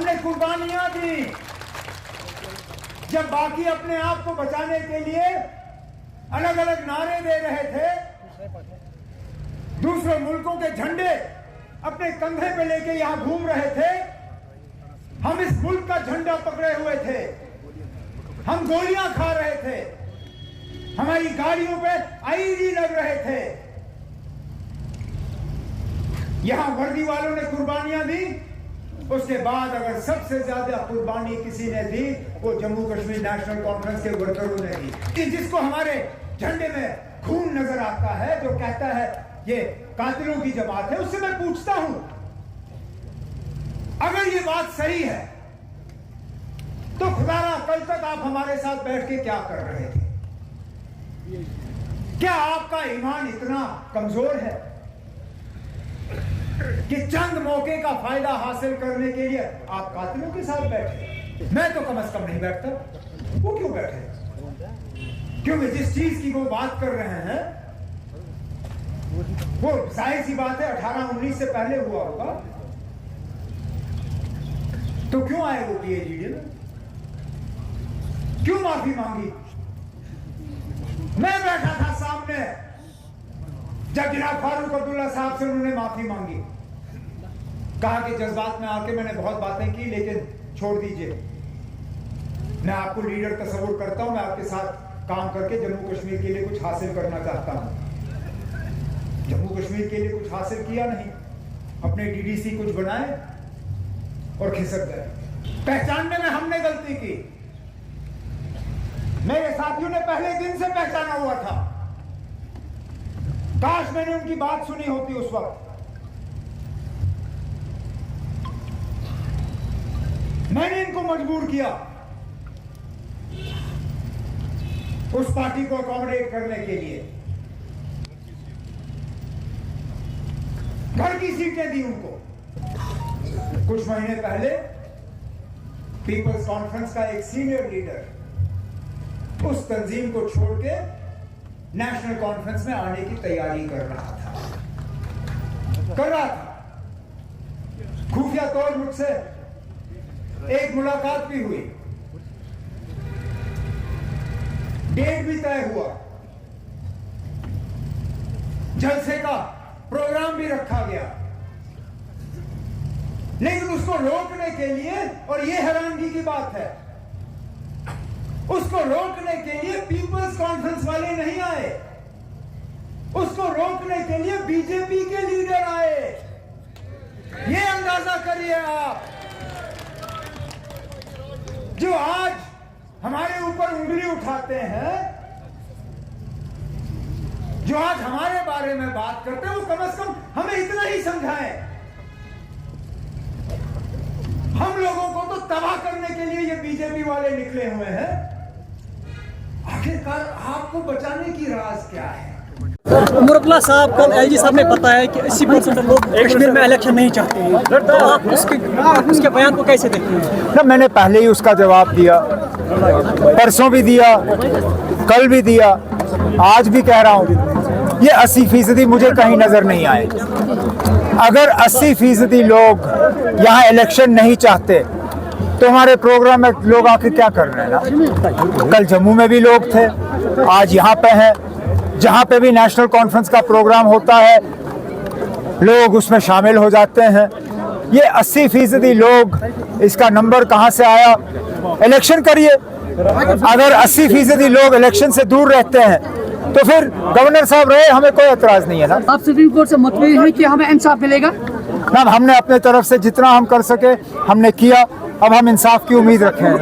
हमने कुर्बानियां दी। जब बाकी अपने आप को बचाने के लिए अलग अलग नारे दे रहे थे, दूसरे मुल्कों के झंडे अपने कंधे पे लेके यहां घूम रहे थे, हम इस मुल्क का झंडा पकड़े हुए थे, हम गोलियां खा रहे थे, हमारी गाड़ियों पे आईडी लग रहे थे। यहां वर्दी वालों ने कुर्बानियां दी। उसके बाद अगर सबसे ज्यादा कुर्बानी किसी ने दी वो जम्मू कश्मीर नेशनल कॉन्फ्रेंस के वर्करों ने दी, कि जिसको हमारे झंडे में खून नजर आता है, जो कहता है ये कातिलों की जमात है, उससे मैं पूछता हूं, अगर ये बात सही है तो खुदारा कल तक आप हमारे साथ बैठ के क्या कर रहे थे? क्या आपका ईमान इतना कमजोर है कि चंद मौके का फायदा हासिल करने के लिए आप कातिलों के साथ बैठे? मैं तो कम से कम नहीं बैठता। वो क्यों बैठे? क्योंकि जिस चीज की वो बात कर रहे हैं वो जाहिर सी बात है 18-19 से पहले हुआ होगा, तो क्यों आए वो पीएचडी में? क्यों माफी मांगी? मैं बैठा था सामने जब जनाब फारूक अब्दुल्ला साहब से उन्होंने माफी मांगी, कहा कि जज्बात में आके मैंने बहुत बातें की, लेकिन छोड़ दीजिए, मैं आपको लीडर तस्वुर करता हूं, मैं आपके साथ काम करके जम्मू कश्मीर के लिए कुछ हासिल करना चाहता हूं। जम्मू कश्मीर के लिए कुछ हासिल किया नहीं, अपने डीडीसी कुछ बनाए और खिसक गए। पहचानने में हमने गलती की, मेरे साथियों ने पहले दिन से पहचाना हुआ था। काश मैंने उनकी बात सुनी होती उस वक्त। मैंने इनको मजबूर किया उस पार्टी को अकोमोडेट करने के लिए, घर की सीटें दी उनको। कुछ महीने पहले पीपल्स कॉन्फ्रेंस का एक सीनियर लीडर उस तंजीम को छोड़ के नेशनल कॉन्फ्रेंस में आने की तैयारी कर रहा था। खुफिया तौर मुझसे एक मुलाकात भी हुई, डेट भी तय हुआ, जलसे का प्रोग्राम भी रखा गया, लेकिन उसको रोकने के लिए, और यह हैरानगी की बात है, उसको रोकने के लिए पीपल्स कॉन्फ्रेंस वाले नहीं आए, उसको रोकने के लिए बीजेपी के लीडर आए। ये अंदाजा करिए आप, जो आज हमारे ऊपर उंगली उठाते हैं, जो आज हमारे बारे में बात करते हैं, वो कम से कम हमें इतना ही समझाएं। हम लोगों को तो तबाह करने के लिए ये बीजेपी वाले निकले हुए हैं। आखिरकार आपको बचाने की राज क्या है? उमर अब्दुल्ला साहब, कल एलजी साहब ने बताया कि 80% लोग कश्मीर में इलेक्शन नहीं चाहते हैं, तो आप उसके बयान को कैसे देखते हैं? ना, मैंने पहले ही उसका जवाब दिया, परसों भी दिया, कल भी दिया, आज भी कह रहा हूं, ये 80% मुझे कहीं नजर नहीं आए। अगर 80% लोग यहाँ इलेक्शन नहीं चाहते तो हमारे प्रोग्राम में लोग आके क्या कर रहे हैं ना? कल जम्मू में भी लोग थे, आज यहाँ पे हैं, जहाँ पे भी नेशनल कॉन्फ्रेंस का प्रोग्राम होता है लोग उसमें शामिल हो जाते हैं। ये 80% लोग, इसका नंबर कहाँ से आया? इलेक्शन करिए। अगर 80% लोग इलेक्शन से दूर रहते हैं तो फिर गवर्नर साहब रहे, हमें कोई एतराज नहीं है ना। आप सुप्रीम कोर्ट से मुतमिन हैं कि हमें इंसाफ मिलेगा? ना, हमने अपने तरफ से जितना हम कर सके हमने किया, अब हम इंसाफ की उम्मीद रखे हैं।